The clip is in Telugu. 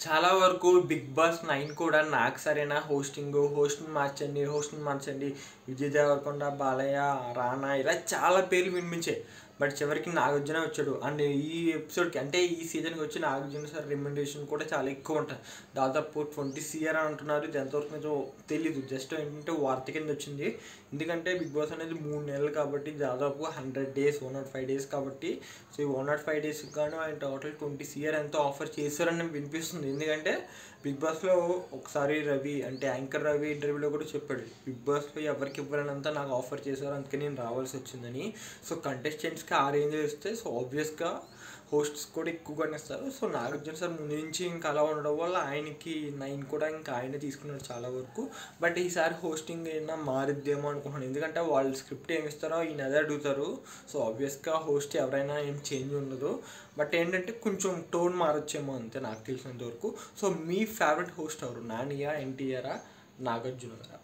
చాలా వరకు 'బిగ్ బాస్ 9' కూడా నాకు సరైన హోస్ట్‌ని మార్చండి. విజయ్ దేవరకొండ, బాలయ్య, రానా ఇలా చాలా పేర్లు వినిపించాయి. బట్ చివరికి నాగార్జున వచ్చాడు. అండ్ ఈ ఎపిసోడ్‌కి అంటే ఈ సీజన్‌కి వచ్చి నాగార్జున సార్ రెమ్యునరేషన్ కూడా చాలా ఎక్కువ ఉంటుంది. దాదాపు 20 CR అని అంటున్నారు. ఇది ఎంతవరకు నిజమో తెలీదు. జస్ట్ ఏంటంటే వార్త కింద వచ్చింది. ఎందుకంటే 'బిగ్ బాస్' అనేది 3 నెలలు కాబట్టి దాదాపు 100 డేస్ 105 డేస్ కాబట్టి సో ఈ 105 డేస్కి గాను ఆయన టోటల్ 20 CR ఎంతో ఆఫర్ చేశారని వినిపిస్తుంది. ఎందుకంటే 'బిగ్ బాస్'లో ఒకసారి రవి అంటే యాంకర్ రవి ఇంటర్వ్యూలో కూడా చెప్పాడు. 'బిగ్ బాస్'లో ఎవరికి ఇవ్వాలనంతా నాకు ఆఫర్ చేశారు, అందుకే నేను రావాల్సి వచ్చిందని. సో కంటెస్టెంట్స్కి ఆ రేంజ్ ఇస్తే సో ఆబ్వియస్గా హోస్ట్స్ కూడా ఎక్కువగానే ఇస్తారు. సో నాగార్జున సార్ ముందు నుంచి ఇంకా అలా ఉండడం వల్ల ఆయనకి 9 కూడా ఇంకా ఆయనే తీసుకున్నారు చాలా వరకు. బట్ ఈసారి హోస్టింగ్ అయినా మారిద్దేమో అనుకుంటున్నాను. ఎందుకంటే వాళ్ళు స్క్రిప్ట్ ఏమి ఇస్తారో ఈయన అదే అడుగుతారు. సో ఆబ్వియస్గా హోస్ట్ ఎవరైనా ఏం చేంజ్ ఉండదు. బట్ ఏంటంటే కొంచెం టోన్ మారొచ్చేమో అంతే నాకు తెలిసినంత వరకు. సో మీ ఫేవరెట్ హోస్ట్ ఎవరు? నానియా, ఎన్టీఆరా, నాగార్జున గారా?